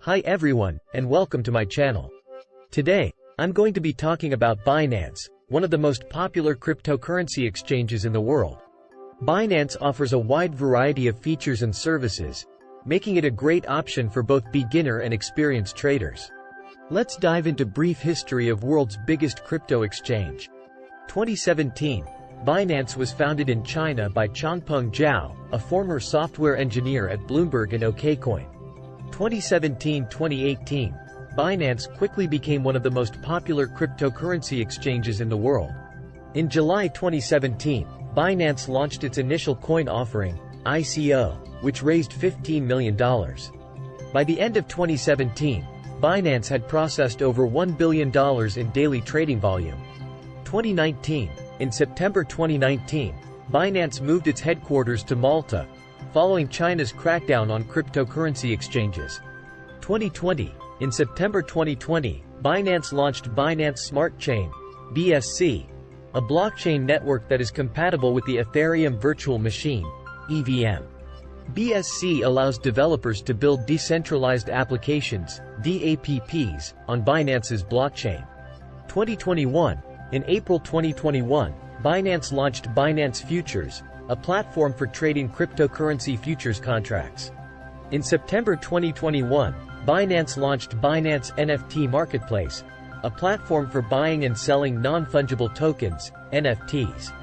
Hi everyone, and welcome to my channel. Today, I'm going to be talking about Binance, one of the most popular cryptocurrency exchanges in the world. Binance offers a wide variety of features and services, making it a great option for both beginner and experienced traders. Let's dive into brief history of world's biggest crypto exchange. 2017, Binance was founded in China by Changpeng Zhao, a former software engineer at Bloomberg and OKCoin. 2017-2018, Binance quickly became one of the most popular cryptocurrency exchanges in the world. In July 2017, Binance launched its initial coin offering, ICO, which raised $15 million. By the end of 2017, Binance had processed over $1 billion in daily trading volume. 2019, in September 2019, Binance moved its headquarters to Malta, following China's crackdown on cryptocurrency exchanges. 2020, in September 2020, Binance launched Binance Smart Chain, BSC, a blockchain network that is compatible with the Ethereum Virtual Machine, EVM. BSC allows developers to build decentralized applications, DApps, on Binance's blockchain. 2021, in April 2021, Binance launched Binance Futures, a platform for trading cryptocurrency futures contracts. In September 2021, Binance launched Binance NFT Marketplace, a platform for buying and selling non-fungible tokens, NFTs.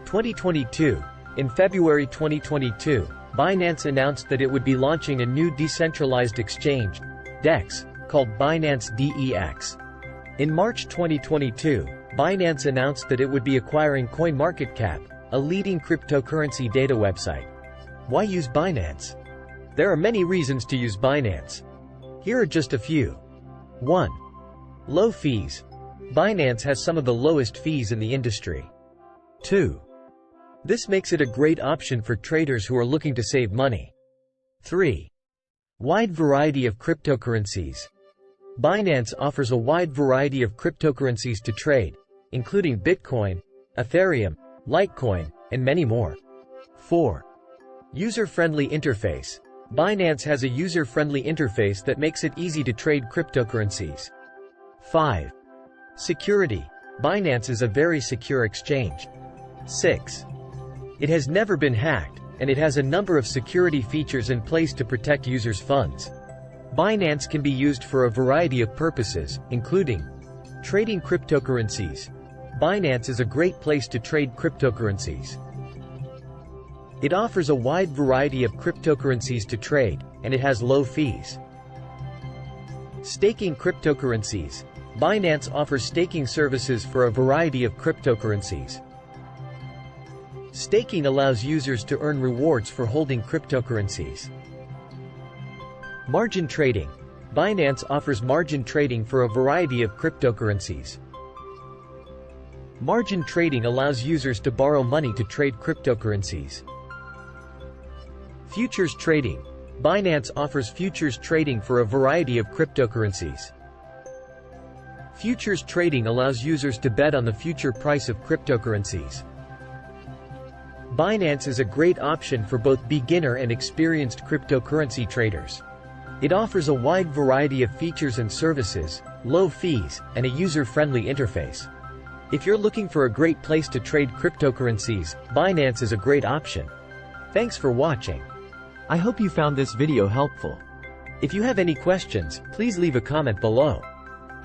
2022, in February 2022, Binance announced that it would be launching a new decentralized exchange, DEX, called Binance DEX. In March 2022, Binance announced that it would be acquiring CoinMarketCap, a leading cryptocurrency data website. Why use Binance? There are many reasons to use Binance. Here are just a few. 1. Low fees. Binance has some of the lowest fees in the industry. 2. This makes it a great option for traders who are looking to save money. 3. Wide variety of cryptocurrencies. Binance offers a wide variety of cryptocurrencies to trade, including Bitcoin, Ethereum, Litecoin, and many more. 4. User-friendly interface. Binance has a user-friendly interface that makes it easy to trade cryptocurrencies. 5. Security. Binance is a very secure exchange. 6. It has never been hacked, and it has a number of security features in place to protect users' funds. Binance can be used for a variety of purposes, including trading cryptocurrencies. Binance is a great place to trade cryptocurrencies. It offers a wide variety of cryptocurrencies to trade, and it has low fees. Staking cryptocurrencies. Binance offers staking services for a variety of cryptocurrencies. Staking allows users to earn rewards for holding cryptocurrencies. Margin trading. Binance offers margin trading for a variety of cryptocurrencies. Margin trading allows users to borrow money to trade cryptocurrencies. Futures trading. Binance offers futures trading for a variety of cryptocurrencies. Futures trading allows users to bet on the future price of cryptocurrencies. Binance is a great option for both beginner and experienced cryptocurrency traders. It offers a wide variety of features and services, low fees, and a user-friendly interface. If you're looking for a great place to trade cryptocurrencies, Binance is a great option. Thanks for watching. I hope you found this video helpful. If you have any questions, please leave a comment below.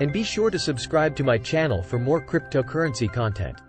And be sure to subscribe to my channel for more cryptocurrency content.